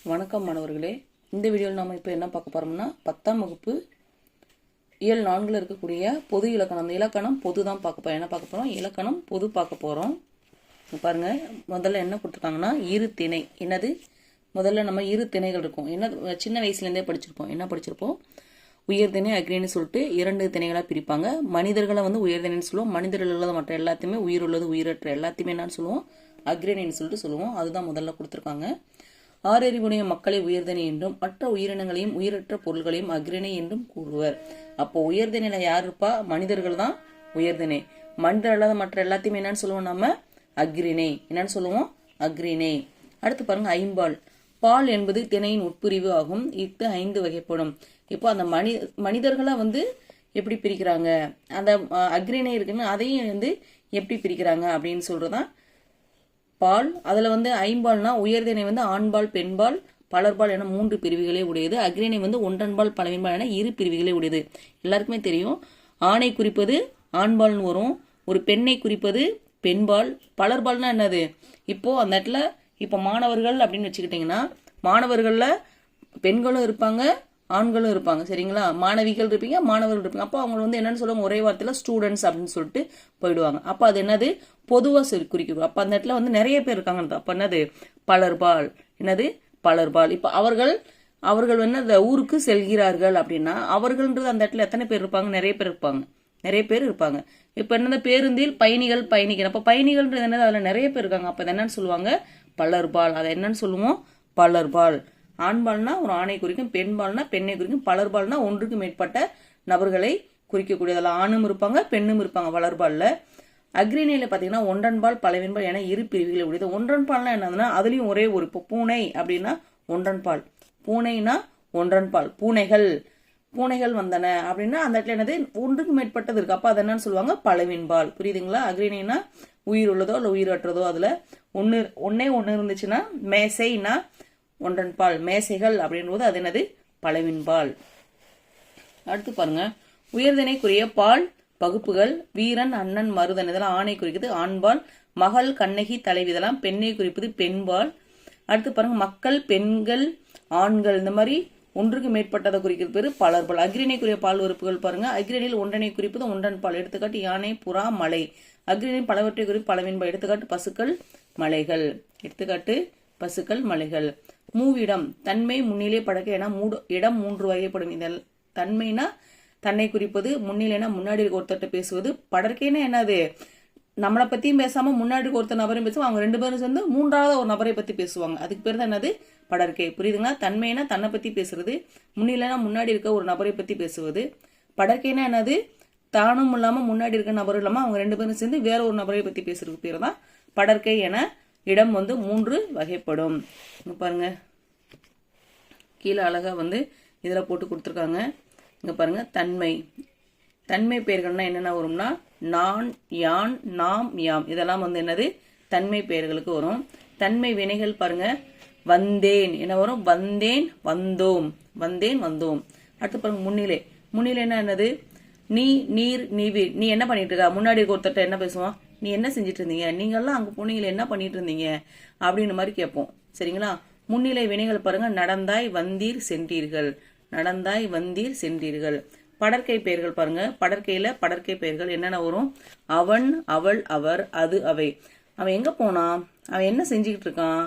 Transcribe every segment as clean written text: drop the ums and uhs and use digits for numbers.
வணக்கம் மாணவர்களே. இந்த வீடியோவில் நாம் இப்போ என்ன பார்க்க போகிறோம்னா 10ஆம் வகுப்பு இயல் 4ல் இருக்கக்கூடிய பொது இலக்கணம். அந்த இலக்கணம் பொது தான் பார்க்க போகிறோம். என்ன பார்க்க போகிறோம்? இலக்கணம் பொது பார்க்க போகிறோம். பாருங்கள், முதல்ல என்ன கொடுத்துருக்காங்கன்னா இரு திணை. என்னது? முதல்ல நம்ம இரு திணைகள் இருக்கும். என்ன சின்ன வயசுலேருந்தே படிச்சிருப்போம். என்ன படிச்சிருப்போம்? உயர்திணை அக்ரின்னு சொல்லிட்டு 2 திணைகளாக பிரிப்பாங்க. மனிதர்களை வந்து உயர்திணைன்னு சொல்லுவோம். மனிதர்கள் உள்ளது மற்ற எல்லாத்தையுமே, உயிர் உள்ளது உயிரற்ற எல்லாத்தையுமே என்னன்னு சொல்லுவோம்? அக்ரிணின்னு சொல்லிட்டு சொல்லுவோம். அதுதான் முதல்ல கொடுத்துருக்காங்க. ஆறறிவுடைய மக்களை உயர்திணை என்றும் மற்ற உயிரினங்களையும் உயிரற்ற பொருள்களையும் அக்ரிணை என்றும் கூறுவர். அப்போ உயர்திணையில யார் இருப்பா? மனிதர்கள் தான் உயர்திணை. மனிதர் அல்லாத மற்ற எல்லாத்தையுமே என்னன்னு சொல்லுவோம்? நம்ம அக்ரிணை. என்னன்னு சொல்லுவோம்? அக்ரிணை. அடுத்து பாருங்க, ஐம்பால். பால் என்பது திணையின் உட்பிரிவு ஆகும். இஃது 5 வகைப்படும். இப்போ அந்த மனிதர்களை வந்து எப்படி பிரிக்கிறாங்க, அந்த அக்ரிணை இருக்குன்னு அதையும் வந்து எப்படி பிரிக்கிறாங்க அப்படின்னு சொல்றதான் பால். அதில் வந்து ஐம்பால்னா உயர்திணை வந்து ஆண்பால் பெண்பால் பலர்பால் என 3 பிரிவுகளே உடையது. அக்ரிணை வந்து ஒன்றன்பால் பலவின்பால் என 2 பிரிவுகளே உடையது. எல்லாருக்குமே தெரியும். ஆணை குறிப்பது ஆண்பால்னு வரும், ஒரு பெண்ணை குறிப்பது பெண்பால். பலர்பால்னா என்னது? இப்போ அந்த இடத்துல இப்போ மாணவர்கள் அப்படின்னு வச்சுக்கிட்டிங்கன்னா, மாணவர்களில் பெண்களும் இருப்பாங்க ஆண்களும் இருப்பாங்க. சரிங்களா? மாணவிகள் இருப்பீங்க மாணவர்கள் இருப்பீங்க. அப்போ அவங்க வந்து என்னன்னு சொல்லுவாங்க? ஒரே வார்த்தையில் ஸ்டூடெண்ட்ஸ் அப்படின்னு சொல்லிட்டு போயிடுவாங்க. அப்போ அது என்னது? பொதுவாக குறிக்கும். அப்போ அந்த இடத்துல வந்து நிறைய பேர் இருக்காங்க. அப்போ என்னது? பலர்பால். என்னது? பலர்பால். இப்போ அவர்கள் என்ன ஊருக்கு செல்கிறார்கள் அப்படின்னா, அவர்கள்ன்றது அந்த இடத்துல எத்தனை பேர் இருப்பாங்க? நிறைய பேர் இருப்பாங்க. இப்போ என்னது? பேருந்தில் பயணிகள் பயணிக்கிறேன். அப்போ பயணிகள்ன்றது என்னது? அதில் நிறைய பேர் இருக்காங்க. அப்போ என்னன்னு சொல்லுவாங்க? பலர்பால். அதை என்னன்னு சொல்லுவோம்? பலர்பால். ஆண்பால்னா ஒரு ஆணை குறிக்கும், பெண்பால்னா பெண்ணை குறிக்கும், பலர்பால்னா ஒன்றுக்கு மேற்பட்ட நபர்களை குறிக்கக்கூடியதில் ஆணும் இருப்பாங்க பெண்ணும் இருப்பாங்க வளர்பால்ல. அக்ரிணையில பார்த்தீங்கன்னா ஒன்றன்பால் பலவின்பால் என 2 பிரிவுகளை உடையது. ஒன்றன்பால்னா என்னதுன்னா அதுலேயும் ஒரே ஒரு, இப்போ பூனை அப்படின்னா ஒன்றன்பால், பூனைனா ஒன்றன்பால், பூனைகள் வந்தன அப்படின்னா அந்த இடத்துல என்னது? ஒன்றுக்கு மேற்பட்டது இருக்கு. அப்போ அதை என்னன்னு சொல்லுவாங்க? பலவின்பால். புரியுதுங்களா? அக்ரிணைனா உயிர் உள்ளதோ இல்லை உயிரற்றதோ, அதில் ஒன்னே இருந்துச்சுன்னா, மேசைனா ஒன்றன்பால், மேசைகள் அப்படின்போது அது என்னது? பலவின்பால். அடுத்து பாருங்க, உயர்திணைக்குரிய பால் பகுப்புகள் வீரன் அண்ணன் மருதன் இதெல்லாம் ஆணை குறிக்குது ஆண்பால். மகள் கண்ணகி தலைவி இதெல்லாம் பெண்ணை குறிப்பது பெண்பால். அடுத்து பாருங்க, மக்கள் பெண்கள் ஆண்கள் இந்த மாதிரி ஒன்றுக்கு மேற்பட்டதை குறிக்கிறது பேரு பலர்பால். அக்ரிணைக்குரிய பால் உறுப்புகள் பாருங்க, அக்ரிணையில் ஒன்றனை குறிப்பது ஒன்றன்பால். எடுத்துக்காட்டு யானை புறா மலை. அக்ரிணை பலவற்றை குறிப்பு பலவின்பால். எடுத்துக்காட்டு பசுக்கள் மலைகள். எடுத்துக்காட்டு பசுக்கள் மலைகள். மூவிடம் தன்மை முன்னிலை படக்க என இடம் 3 வகைப்படும். இதில் தன்மைனா தன்னை குறிப்பது, முன்னிலைனா முன்னாடி ஒருத்தட்ட பேசுவது, படற்கைன்னா என்னது? நம்மளை பத்தியும் பேசாம முன்னாடி ஒருத்தர் நபரையும் பேசுவோம், அவங்க 2 பேரும் சேர்ந்து 3ஆவது ஒரு நபரை பத்தி பேசுவாங்க. அதுக்கு பேர் தான் என்னது? படற்கை. புரியுதுங்களா? தன்மைனா தன்னை பத்தி பேசுறது, முன்னிலைனா முன்னாடி இருக்க ஒரு நபரை பத்தி பேசுவது. படற்கைனா என்னது? தானும் இல்லாம முன்னாடி இருக்க நபரும் இல்லாம அவங்க 2 பேரும் சேர்ந்து வேற ஒரு நபரை பத்தி பேசுறதுக்கு பேர் தான் படற்கை என இடம் வந்து 3 வகைப்படும். பாருங்க, கீழே அழகா வந்து இதில் போட்டு கொடுத்துருக்காங்க. இங்க பாருங்க, தன்மை பெயர்கள்னா என்னென்ன வரும்னா நான், யான், நாம், யாம் இதெல்லாம் வந்து என்னது? தன்மை பெயர்களுக்கு வரும். தன்மை வினைகள் பாருங்க, வந்தேன் என்ன வரும்? வந்தேன் வந்தோம், வந்தேன் வந்தோம். அடுத்து பாருங்க, முன்னிலைன்னா என்னது? நீ, நீர், நீவீர். நீ என்ன பண்ணிட்டு இருக்கா? முன்னாடி ஒருத்தட்ட என்ன பேசுவோம்? நீ என்ன செஞ்சிட்டு இருந்தீங்க? நீங்கெல்லாம் அங்கே போனீங்களே என்ன பண்ணிட்டு இருந்தீங்க அப்படின்னு மாதிரி கேட்போம். சரிங்களா? முன்னிலை வினைகள் பாருங்க, நடந்தாய் வந்தீர் சென்றீர்கள், நடந்தாய் வந்தீர் சென்றீர்கள். படற்கை பெயர்கள் பாருங்க, படற்கையில படற்கை பெயர்கள் என்னென்ன வரும்? அவன், அவள், அவர், அது, அவை. அவன் எங்க போனான்? அவன் என்ன செஞ்சுக்கிட்டு இருக்கான்?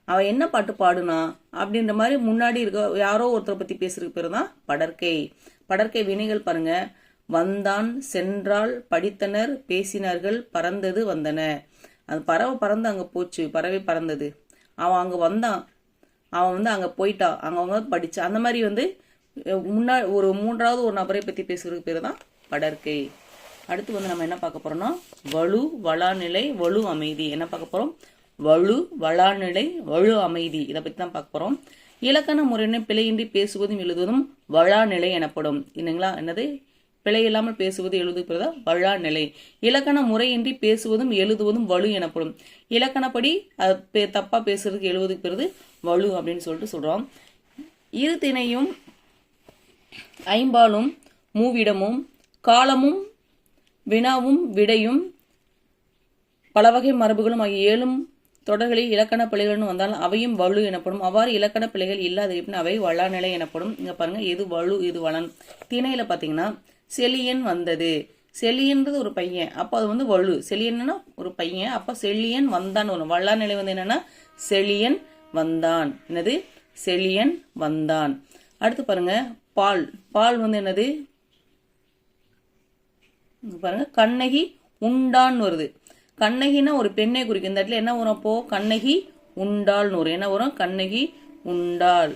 அவன் என்ன பாட்டு பாடுனா அப்படின்ற மாதிரி முன்னாடி இருக்க யாரோ ஒருத்தரை பத்தி பேசுறதுக்கு பேர் தான் படற்கை. படற்கை வினைகள் பாருங்க, வந்தான், சென்றால், படித்தனர், பேசினார்கள், பறந்தது, வந்தன. அது பறவை பறந்து அங்க போச்சு, பறவை பறந்தது. அவன் அங்க வந்தான், அவன் வந்து அங்க போயிட்டான், அவங்க படிச்சா, அந்த மாதிரி வந்து முன்னாடி ஒரு 3ஆவது ஒரு நபரை பத்தி பேசுறதுக்கு பேர் தான் படற்கை. அடுத்து வந்து நம்ம என்ன பார்க்க போறோம்னா வலு, வளாநிலை, வலு, அமைதி. என்ன பார்க்க போறோம்? வலு, வளாநிலை, வலு, அமைதி. இதை பத்தி தான் பார்க்க போறோம். இலக்கண முறையினை பிழையின்றி பேசுவதும் எழுதுவதும் வளாநிலை எனப்படும். என்னங்களா? என்னது? பிழை இல்லாமல் பேசுவது எழுதுவது வளாநிலை. இலக்கண முறையின்றி பேசுவதும் எழுதுவதும் வலு எனப்படும். இலக்கணப்படி தப்பா பேசுறதுக்கு எழுதுவதுக்கு பெறுது வலு அப்படின்னு சொல்லிட்டு சொல்றோம். இரு திணையும் ஐம்பாலும் மூவிடமும் காலமும் வினாவும் விடையும் பலவகை மரபுகளும் ஆகிய 7 தொடர்களில் இலக்கண பிழைகள்னு வந்தால் அவையும் வலு எனப்படும். அவ்வாறு இலக்கண பிழைகள் இல்லாத இருப்பின் அவை வளாநிலை எனப்படும். இங்க பாருங்க, எது வலு இது வளன். திணையில பாத்தீங்கன்னா செலியன் வந்தது. செலியன்றது ஒரு பையன், அப்ப அது வந்து வலு. செலியன்னா ஒரு பையன், அப்ப செலியன் வந்தான் வரும். வளாநிலை வந்து என்னன்னா செலியன் வந்தான். என்னது? செலியன் வந்தான். அடுத்து பாருங்க, பால். பால் வந்து என்னது? பாருங்க, கண்ணகி உண்டான்னு வருது. கண்ணகினா ஒரு பெண்ணை குறிக்கும். இந்த இடத்துல என்ன வரும்? அப்போ கண்ணகி உண்டாள்னு வரும். என்ன வரும்? கண்ணகி உண்டாள்.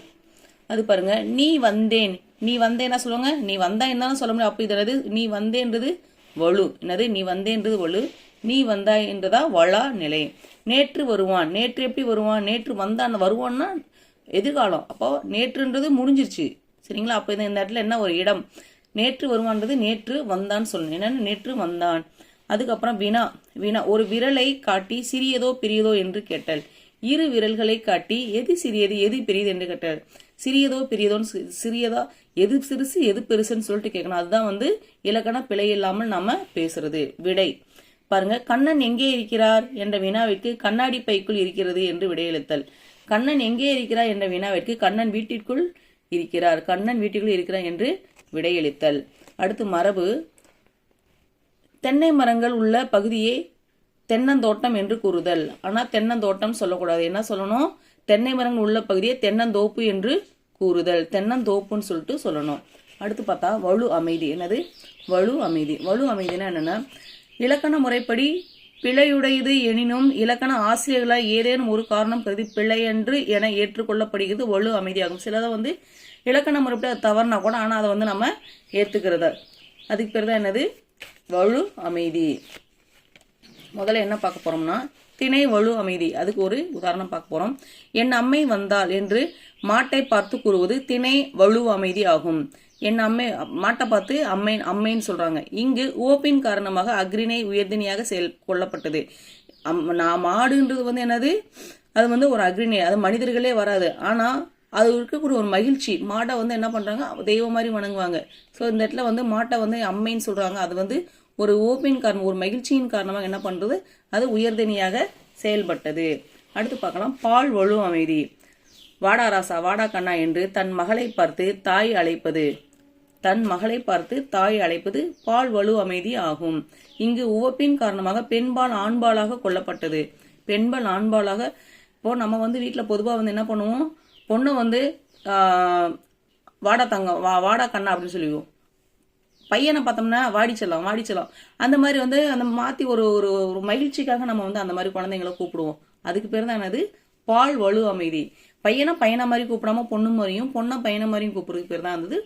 அது பாருங்க, நீ வந்தேன். நீ வந்தேன்னா சொல்லுவாங்க, நீ வந்தா என்னன்னு சொல்ல முடியும். அப்ப இது என்னது? நீ வந்தேன்றது வலு. என்னது? நீ வந்தேன்றது வலு. நீ வந்தாய் என்றதா வளா நிலை. நேற்று வருவான். நேற்று எப்படி வருவான்? நேற்று வந்தான். வருவான்னா எதிர்காலம். அப்போ நேற்றுன்றது முடிஞ்சிருச்சு. சரிங்களா? அப்ப இந்த இடத்துல என்ன ஒரு இடம்? நேற்று வருவான்றது நேற்று வந்தான்னு சொல்லணும். என்னன்னு? நேற்று வந்தான். அதுக்கப்புறம் வினா. வினா, ஒரு விரலை காட்டி சிறியதோ பெரியதோ என்று கேட்டல். இரு விரல்களை காட்டி எது சிறியது எது பெரியது என்று கேட்டல். சிறியதோ பெரியதோன்னு, சிறியதா எது சிறுசு எது பெருசுன்னு சொல்லிட்டு கேட்கணும். அதுதான் வந்து இலக்கண பிழை இல்லாமல் நாம பேசுறது. விடை பாருங்க, கண்ணன் எங்கே இருக்கிறார் என்ற வினாவிற்கு கண்ணாடி பைக்குள் இருக்கிறது என்று விடையளித்தல். கண்ணன் எங்கே இருக்கிறார் என்ற வினாவிற்கு கண்ணன் வீட்டிற்குள் இருக்கிறார். கண்ணன் வீட்டிற்குள் இருக்கிறார் என்று விடையளித்தல். அடுத்து மரபு. தென்னை மரங்கள் உள்ள பகுதியே தென்னந்தோட்டம் என்று கூறுதல். ஆனா தென்னந்தோட்டம் சொல்லக்கூடாது. என்ன சொல்லணும்? தென்னை மரங்கள் உள்ள பகுதியை தென்னந்தோப்பு என்று கூறுதல். தென்னந்தோப்புன்னு சொல்லிட்டு சொல்லணும். அடுத்து பார்த்தா வலு அமைதி. என்னது? வலு அமைதி. வலு அமைதினா என்னன்னா, இலக்கண முறைப்படி பிழையுடையது எனினும் இலக்கண ஆசிரியர்களால் ஏதேனும் ஒரு காரணம் கருதி பிழையன்று என ஏற்றுக்கொள்ளப்படுகிறது வலு அமைதியாகும். சிலதை வந்து இலக்கண முறைப்படி அது தவறுனா கூட ஆனா அதை வந்து நம்ம ஏத்துக்கிறத, அதுக்கு பேர் தான் என்னது? வலு அமைதி. முதல்ல என்ன பார்க்க போறோம்னா திணை வலு அமைதி. அதுக்கு ஒரு உதாரணம் பார்க்க போறோம். என் அம்மை வந்தாள் என்று மாட்டை பார்த்து கூறுவது திணை வலு அமைதி ஆகும். என் அம்மை, மாட்டை பார்த்து அம்மை அம்மைன்னு சொல்றாங்க. இங்கு ஓப்பின் காரணமாக அக்ரிணை உயர்தினியாக செயல் கொள்ளப்பட்டது. மாடுன்றது வந்து என்னது? அது வந்து ஒரு அக்ரிணை, அது மனிதர்களே வராது. ஆனா அது இருக்கக்கூடிய ஒரு மகிழ்ச்சி. மாட்டை வந்து என்ன பண்றாங்க? தெய்வம் மாதிரி வணங்குவாங்க. ஸோ இந்த இடத்துல வந்து மாட்டை வந்து அம்மைன்னு சொல்றாங்க. அது வந்து ஒரு ஓப்பின் காரணம், ஒரு மகிழ்ச்சியின் காரணமாக என்ன பண்றது? அது உயர்தனியாக செயல்பட்டது. அடுத்து பார்க்கலாம், பால் வலு அமைதி. வாடா ராசா வாடா கண்ணா என்று தன் மகளை பார்த்து தாய் அழைப்பது. தன் மகளை பார்த்து தாய் அழைப்பது பால் வலு அமைதி ஆகும். இங்கு உவப்பின் காரணமாக பெண்பால் ஆண்பாலாக கொல்லப்பட்டது. பெண்பால் ஆண்பாலாக. இப்போ நம்ம வந்து வீட்டில் பொதுவாக வந்து என்ன பண்ணுவோம்? பொண்ணு வந்து வாடா தங்க வாடா கண்ணா அப்படின்னு சொல்லுவோம். பையனை பார்த்தோம்னா வாடிச்சலாம் வாடிச்சலாம். அந்த மாதிரி வந்து அந்த மாற்றி ஒரு ஒரு மகிழ்ச்சிக்காக நம்ம வந்து அந்த மாதிரி குழந்தைங்களை கூப்பிடுவோம். அதுக்கு பேர் தான் என்னது? பால் வலு அமைதி. பையனை பையனை மாதிரி கூப்பிடாம பொண்ணு மாதிரியும் பொண்ணை பையனை மாதிரியும் கூப்பிடுறதுக்கு பேர் தான் இருந்தது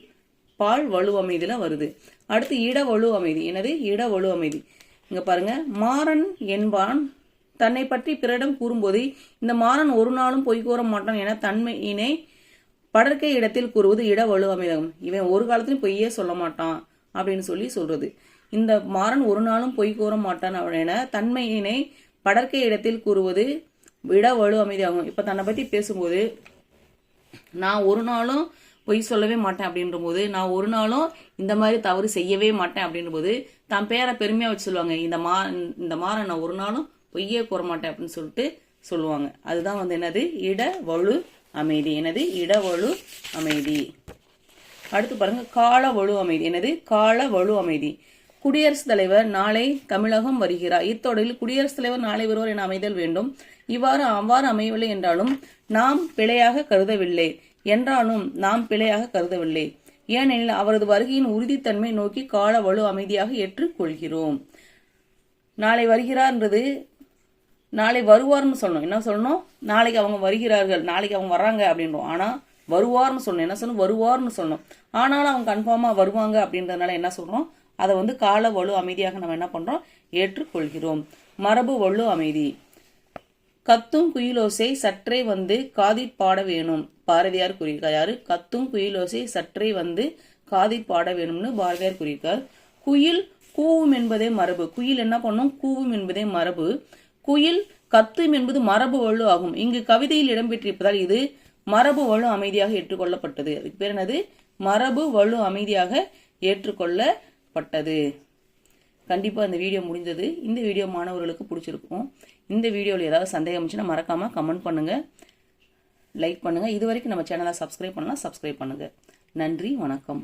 பால் வலு அமைதியில வருது. அடுத்து இட வலு அமைதி. என்னது? இட வலு அமைதி. இங்க பாருங்க, மாறன் என்பான் தன்னை பற்றி பிறரிடம் கூறும்போது இந்த மாறன் ஒரு நாளும் பொய் கூற மாட்டான் என தன்மையினை படற்கை இடத்தில் கூறுவது இட வலு அமைதாகும். இவன் ஒரு காலத்திலும் பொய்யே சொல்ல மாட்டான் அப்படின்னு சொல்றது. இந்த மாறன் ஒரு நாளும் பொய் கூற மாட்டான் என தன்மையினை படற்கை இடத்தில் கூறுவது இட வலு அமைதியாகும். இப்ப தன்னை பத்தி பேசும்போது நான் ஒரு நாளும் பொய் சொல்லவே மாட்டேன் அப்படின்ற போது, நான் ஒரு நாளும் இந்த மாதிரி தவறு செய்யவே மாட்டேன் அப்படின்ற போது தான் பேரை பெருமையா வச்சு சொல்லுவாங்க. இந்த மாறன் நான் ஒரு நாளும் பொய்யே கூற மாட்டேன் அப்படின்னு சொல்லிட்டு சொல்லுவாங்க. அதுதான் வந்து என்னது? இட வலு அமைதி. என்னது? இட வலு அமைதி. அடுத்து பாருங்க, கால வலு அமைதி. என்னது? கால வலு அமைதி. குடியரசுத் தலைவர் நாளை தமிழகம் வருகிறார். இத்தொடரில் குடியரசுத் தலைவர் நாளை வருவார் என அமைதல் வேண்டும். அவ்வாறு அமையவில்லை என்றாலும் நாம் பிழையாக கருதவில்லை ஏனெனில் அவரது வருகையின் உறுதித்தன்மை நோக்கி கால வலு அமைதியாக ஏற்றுக்கொள்கிறோம். நாளை வருகிறார்ன்றது நாளை வருவார்னு சொல்லணும். என்ன சொல்லணும்? நாளைக்கு அவங்க வருகிறார்கள், நாளைக்கு அவங்க வர்றாங்க அப்படின்றோம். ஆனா வருவார்னு சொல்லணும். என்ன சொல்லணும்? வருவார்னு சொல்லணும். ஆனாலும் அவங்க கன்ஃபார்மா வருவாங்க அப்படின்றதுனால என்ன சொல்றோம்? அதை வந்து கால வலு அமைதியாக நம்ம என்ன பண்றோம்? ஏற்றுக்கொள்கிறோம். மரபு வலு அமைதி. கத்தும் குயிலோசை சற்றே வந்து காதிற் பாட வேணும். பாரதியார் கூறியிருக்கார். யாரு? கத்தும் குயிலோசை சற்றே வந்து காதிற் பாட வேணும்னு பாரதியார் கூறியிருக்கார். குயில் கூவும் என்பதே மரபு. குயில் என்ன பண்ணும்? கூவும் என்பதே மரபு. குயில் கத்தும் என்பது மரபு வலு ஆகும். இங்கு கவிதையில் இடம்பெற்றிருப்பதால் இது மரபு வலு அமைதியாக ஏற்றுக்கொள்ளப்பட்டது. அதுக்கு பேர் என்னது? மரபு வலு அமைதியாக ஏற்றுக்கொள்ளப்பட்டது. கண்டிப்பா இந்த வீடியோ முடிந்தது. இந்த வீடியோ மாணவர்களுக்கு பிடிச்சிருக்கும். இந்த வீடியோவில் ஏதாவது சந்தேகம் இருந்துச்சுன்னா மறக்காமல் கமெண்ட் பண்ணுங்கள், லைக் பண்ணுங்கள். இது வரைக்கும் நம்ம சேனலை சப்ஸ்கிரைப் பண்ணலாம், சப்ஸ்கிரைப் பண்ணுங்கள். நன்றி, வணக்கம்.